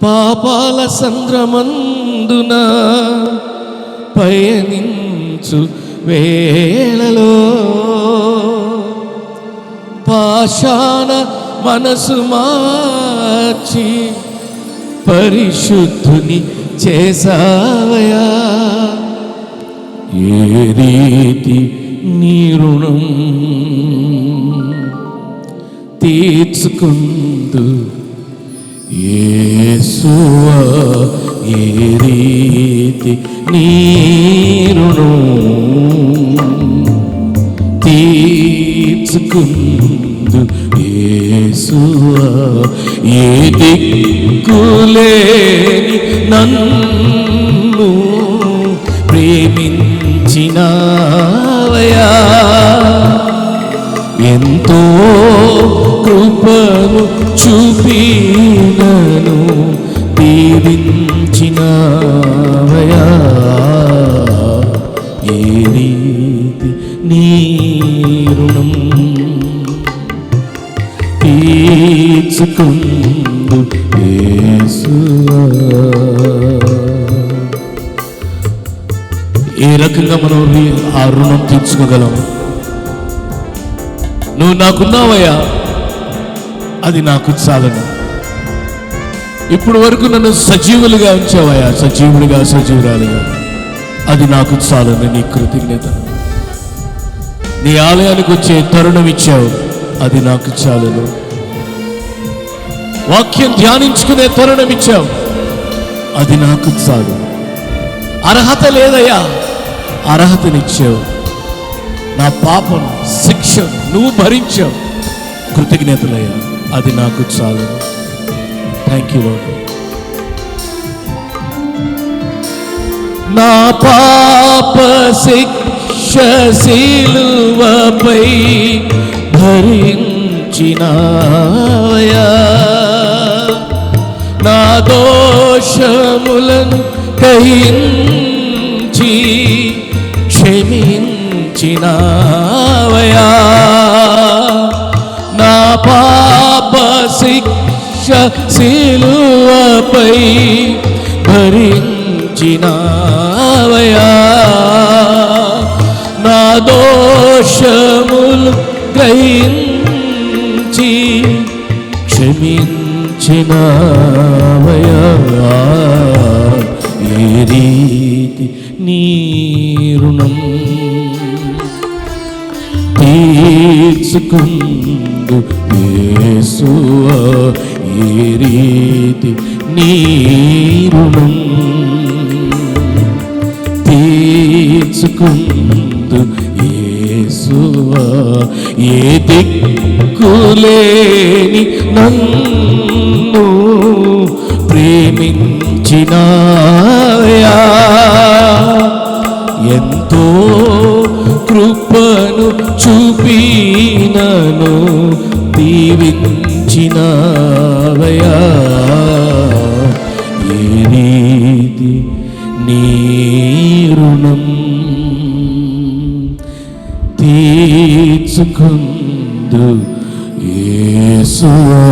పాపాల సంద్రమందున పయనించు వేళలో పాషాణ మనసు మార్చి పరిశుద్ధుని చేసావయా. ఏ రీతి నీ రుణం తీర్చుకుందు యేసువా, ఏ రీతి నీ రుణం తీర్చుకుందు యేసువా. ఏ దిక్కులేని నన్ను ప్రేమించినావయా. ఎంతో కృపను చూపి నన్ను దీవించినావయా. ఏ రీతి నీ రుణం తీర్చుకుందు యేసువా. ఏ రకంగా మనం ఆ రుణం తీర్చుకోగలం? నువ్వు నాకున్నావయ్యా, అది నాకు చాలను. ఇప్పుడు వరకు నన్ను సజీవులుగా ఉంచావయ్యా, సజీవుడిగా సజీవురాలుగా, అది నాకు చాలను. నీ కృతజ్ఞత. నీ ఆలయానికి వచ్చే తరుణం ఇచ్చావు, అది నాకు చాలును. వాక్యం ధ్యానించుకునే తరుణం ఇచ్చావు, అది నాకు చాలు. అర్హత లేదయ్యా, అర్హతనిచ్చావు. నా పాపం శిక్ష నువ్వు భరించావు, కృతజ్ఞతలయ్యా, అది నాకు చాలు. Thank you lord. నా పాప శిక్ష సిలువపై భరించినావయా. నా దోషములను గ్రహించి క్షమించినావయా. నా పాప శిక్ష సిలువపై భరించినావయా. నా దోషములు గ్రహించి క్షమించినావయా. ఏ రీతి నీ రుణం తీర్చుకుందు యేసువా. ఏ రీతి నీ రుణం తీర్చుకుందు యేసువా. ఏ దిక్కులేని నన్ను ప్రేమించినావయా. ఎంతో కృపను చూపి నన్ను దీవించినావయా. ఏ రీతి నీ రుణం తీర్చుకుందు యేసువా.